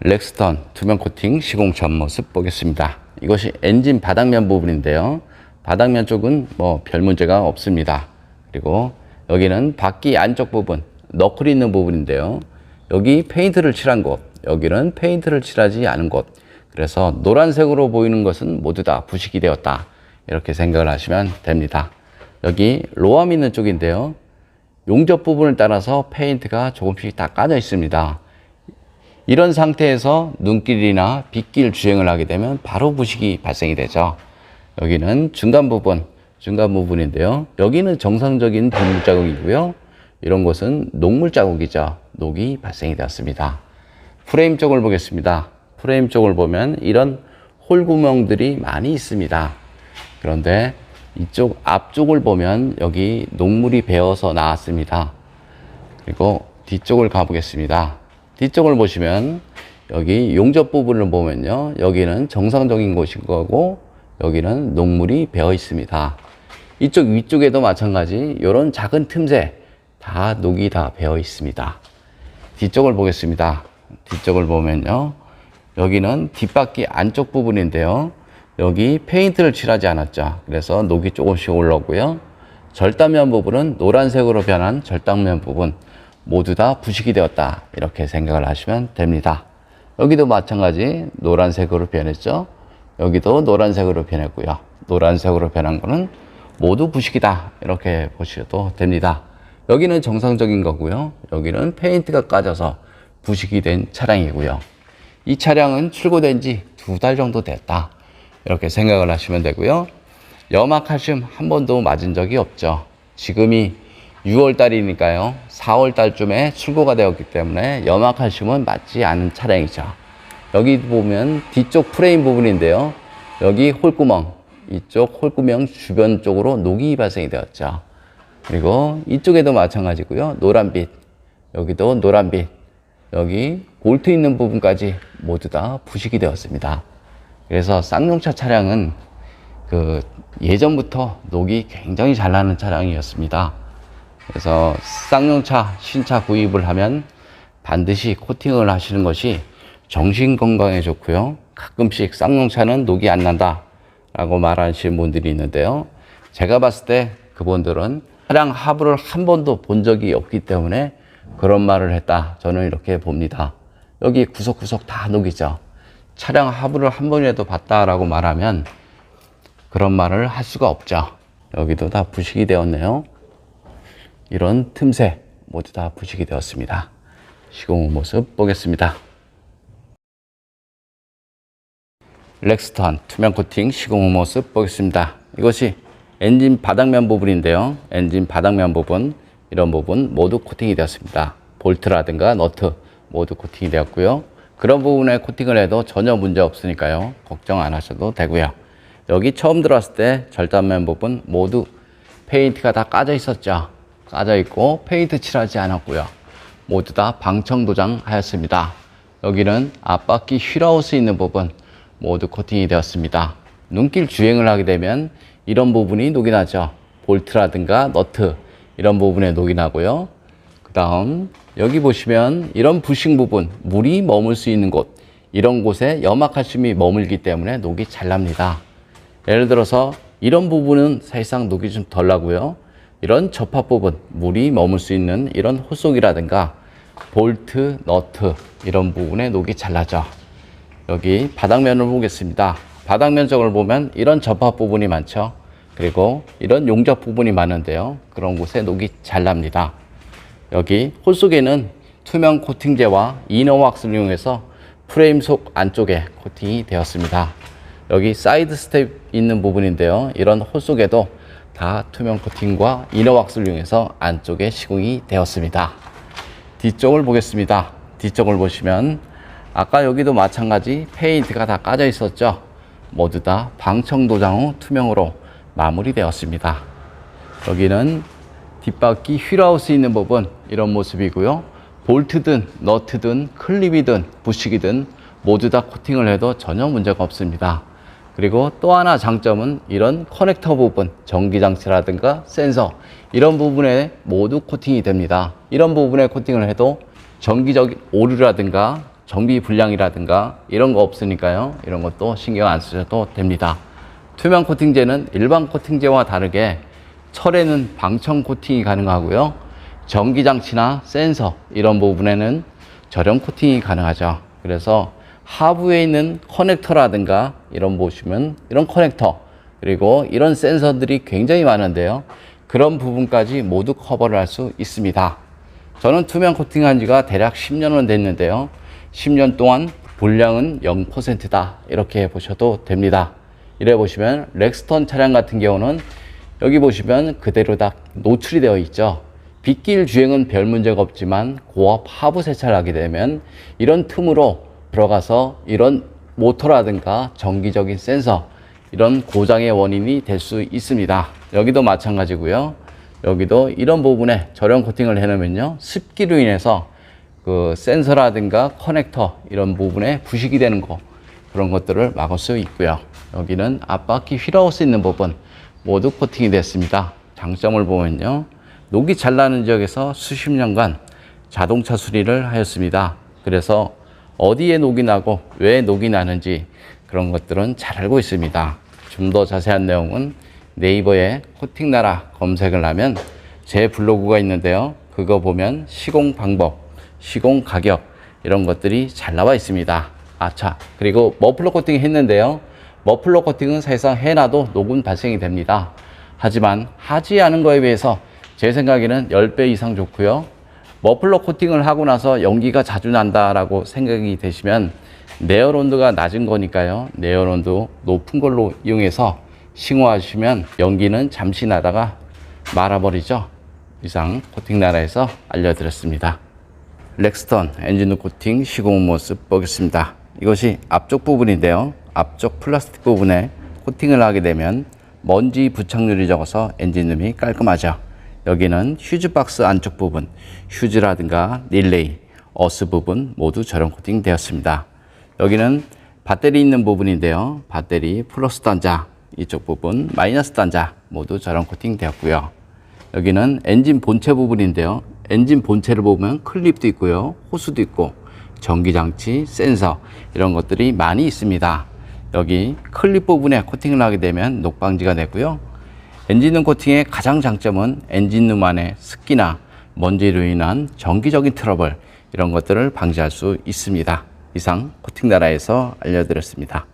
렉스턴 투명 코팅 시공 전 모습 보겠습니다. 이것이 엔진 바닥면 부분인데요. 바닥면 쪽은 뭐 별 문제가 없습니다. 그리고 여기는 바퀴 안쪽 부분, 너클이 있는 부분인데요. 여기 페인트를 칠한 곳, 여기는 페인트를 칠하지 않은 곳. 그래서 노란색으로 보이는 것은 모두 다 부식이 되었다. 이렇게 생각을 하시면 됩니다. 여기 로함 있는 쪽인데요. 용접 부분을 따라서 페인트가 조금씩 다 까져 있습니다. 이런 상태에서 눈길이나 빗길 주행을 하게 되면 바로 부식이 발생이 되죠. 여기는 중간 부분인데요. 여기는 정상적인 빗물 자국이고요. 이런 곳은 녹물 자국이죠. 녹이 발생이 되었습니다. 프레임 쪽을 보겠습니다. 프레임 쪽을 보면 이런 홀 구멍들이 많이 있습니다. 그런데 이쪽 앞쪽을 보면 여기 녹물이 배어서 나왔습니다. 그리고 뒤쪽을 가보겠습니다. 뒤쪽을 보시면 여기 용접 부분을 보면요. 여기는 정상적인 곳인 거고 여기는 녹물이 배어 있습니다. 이쪽 위쪽에도 마찬가지 이런 작은 틈새 다 녹이 다 배어 있습니다. 뒤쪽을 보겠습니다. 뒤쪽을 보면요. 여기는 뒷바퀴 안쪽 부분인데요. 여기 페인트를 칠하지 않았죠. 그래서 녹이 조금씩 올라오고요. 절단면 부분은 노란색으로 변한 절단면 부분 모두 다 부식이 되었다. 이렇게 생각을 하시면 됩니다. 여기도 마찬가지 노란색으로 변했죠. 여기도 노란색으로 변했고요. 노란색으로 변한 거는 모두 부식이다. 이렇게 보셔도 됩니다. 여기는 정상적인 거고요. 여기는 페인트가 까져서 부식이 된 차량이고요. 이 차량은 출고된 지 2달 정도 됐다. 이렇게 생각을 하시면 되고요. 염화칼슘 한 번도 맞은 적이 없죠. 지금이 6월 달이니까요. 4월 달쯤에 출고가 되었기 때문에 염화칼슘은 맞지 않은 차량이죠. 여기 보면 뒤쪽 프레임 부분인데요. 여기 홀구멍, 이쪽 홀구멍 주변 쪽으로 녹이 발생이 되었죠. 그리고 이쪽에도 마찬가지고요. 노란빛, 여기도 노란빛, 여기 볼트 있는 부분까지 모두 다 부식이 되었습니다. 그래서 쌍용차 차량은 예전부터 녹이 굉장히 잘 나는 차량이었습니다. 그래서 쌍용차 신차 구입을 하면 반드시 코팅을 하시는 것이 정신 건강에 좋고요. 가끔씩 쌍용차는 녹이 안 난다 라고 말하시는 분들이 있는데요. 제가 봤을 때 그분들은 차량 하부를 한 번도 본 적이 없기 때문에 그런 말을 했다. 저는 이렇게 봅니다. 여기 구석구석 다 녹이죠. 차량 하부를 한 번이라도 봤다라고 말하면 그런 말을 할 수가 없죠. 여기도 다 부식이 되었네요. 이런 틈새 모두 다 부식이 되었습니다. 시공 후 모습 보겠습니다. 렉스턴 투명 코팅 시공 후 모습 보겠습니다. 이것이 엔진 바닥면 부분인데요. 엔진 바닥면 부분, 이런 부분 모두 코팅이 되었습니다. 볼트라든가 너트 모두 코팅이 되었고요. 그런 부분에 코팅을 해도 전혀 문제 없으니까요. 걱정 안 하셔도 되고요. 여기 처음 들어왔을 때 절단면 부분 모두 페인트가 다 까져 있었죠. 까져 있고 페인트 칠하지 않았고요. 모두 다 방청 도장 하였습니다. 여기는 앞바퀴 휠하우스 있는 부분 모두 코팅이 되었습니다. 눈길 주행을 하게 되면 이런 부분이 녹이 나죠. 볼트라든가 너트 이런 부분에 녹이 나고요. 그 다음 여기 보시면 이런 부식 부분, 물이 머물 수 있는 곳, 이런 곳에 염화칼슘이 머물기 때문에 녹이 잘 납니다. 예를 들어서 이런 부분은 사실상 녹이 좀 덜 나고요. 이런 접합 부분, 물이 머물 수 있는 이런 호속이라든가 볼트, 너트 이런 부분에 녹이 잘 나죠. 여기 바닥면을 보겠습니다. 바닥면 쪽을 보면 이런 접합 부분이 많죠. 그리고 이런 용접 부분이 많은데요. 그런 곳에 녹이 잘 납니다. 여기 홀 속에는 투명 코팅제와 이너 왁스를 이용해서 프레임 속 안쪽에 코팅이 되었습니다. 여기 사이드 스텝 있는 부분인데요. 이런 홀 속에도 다 투명 코팅과 이너 왁스를 이용해서 안쪽에 시공이 되었습니다. 뒤쪽을 보겠습니다. 뒤쪽을 보시면 아까 여기도 마찬가지 페인트가 다 까져 있었죠. 모두 다 방청 도장 후 투명으로 마무리되었습니다. 여기는 뒷바퀴 휠하우스 있는 부분 이런 모습이고요. 볼트든 너트든 클립이든 부식이든 모두 다 코팅을 해도 전혀 문제가 없습니다. 그리고 또 하나 장점은 이런 커넥터 부분, 전기장치라든가 센서 이런 부분에 모두 코팅이 됩니다. 이런 부분에 코팅을 해도 정기적인 오류라든가 정비 불량이라든가 이런 거 없으니까요. 이런 것도 신경 안 쓰셔도 됩니다. 투명 코팅제는 일반 코팅제와 다르게 철에는 방청 코팅이 가능하고요. 전기장치나 센서 이런 부분에는 절연 코팅이 가능하죠. 그래서 하부에 있는 커넥터라든가 이런 보시면 이런 커넥터 그리고 이런 센서들이 굉장히 많은데요. 그런 부분까지 모두 커버를 할 수 있습니다. 저는 투명 코팅한 지가 대략 10년은 됐는데요. 10년 동안 불량은 0%다 이렇게 보셔도 됩니다. 이래 보시면 렉스턴 차량 같은 경우는 여기 보시면 그대로 다 노출이 되어 있죠. 빗길 주행은 별 문제가 없지만 고압 하부 세차를 하게 되면 이런 틈으로 들어가서 이런 모터라든가 정기적인 센서 이런 고장의 원인이 될 수 있습니다. 여기도 마찬가지고요. 여기도 이런 부분에 절연 코팅을 해놓으면요, 습기로 인해서 그 센서라든가 커넥터 이런 부분에 부식이 되는 거 그런 것들을 막을 수 있고요. 여기는 앞바퀴 휠하우스 있는 부분 모두 코팅이 됐습니다. 장점을 보면요, 녹이 잘 나는 지역에서 수십 년간 자동차 수리를 하였습니다. 그래서 어디에 녹이 나고 왜 녹이 나는지 그런 것들은 잘 알고 있습니다. 좀 더 자세한 내용은 네이버에 코팅나라 검색을 하면 제 블로그가 있는데요. 그거 보면 시공 방법, 시공 가격 이런 것들이 잘 나와 있습니다. 아차, 그리고 머플러 코팅 했는데요. 머플러 코팅은 사실상 해놔도 녹은 발생이 됩니다. 하지만 하지 않은 거에 비해서 제 생각에는 10배 이상 좋고요. 머플러 코팅을 하고 나서 연기가 자주 난다라고 생각이 되시면 내열 온도가 낮은 거니까요. 내열 온도 높은 걸로 이용해서 싱어하시면 연기는 잠시 나다가 말아버리죠. 이상 코팅나라에서 알려드렸습니다. 렉스턴 엔진 코팅 시공 모습 보겠습니다. 이것이 앞쪽 부분인데요. 앞쪽 플라스틱 부분에 코팅을 하게 되면 먼지 부착률이 적어서 엔진룸이 깔끔하죠. 여기는 휴즈박스 안쪽 부분, 휴즈라든가 릴레이, 어스 부분 모두 절연 코팅 되었습니다. 여기는 배터리 있는 부분인데요. 배터리 플러스 단자, 이쪽 부분 마이너스 단자 모두 절연 코팅 되었고요. 여기는 엔진 본체 부분인데요. 엔진 본체를 보면 클립도 있고요. 호스도 있고 전기장치, 센서 이런 것들이 많이 있습니다. 여기 클립 부분에 코팅을 하게 되면 녹방지가 되고요. 엔진룸 코팅의 가장 장점은 엔진룸 안에 습기나 먼지로 인한 정기적인 트러블 이런 것들을 방지할 수 있습니다. 이상 코팅나라에서 알려드렸습니다.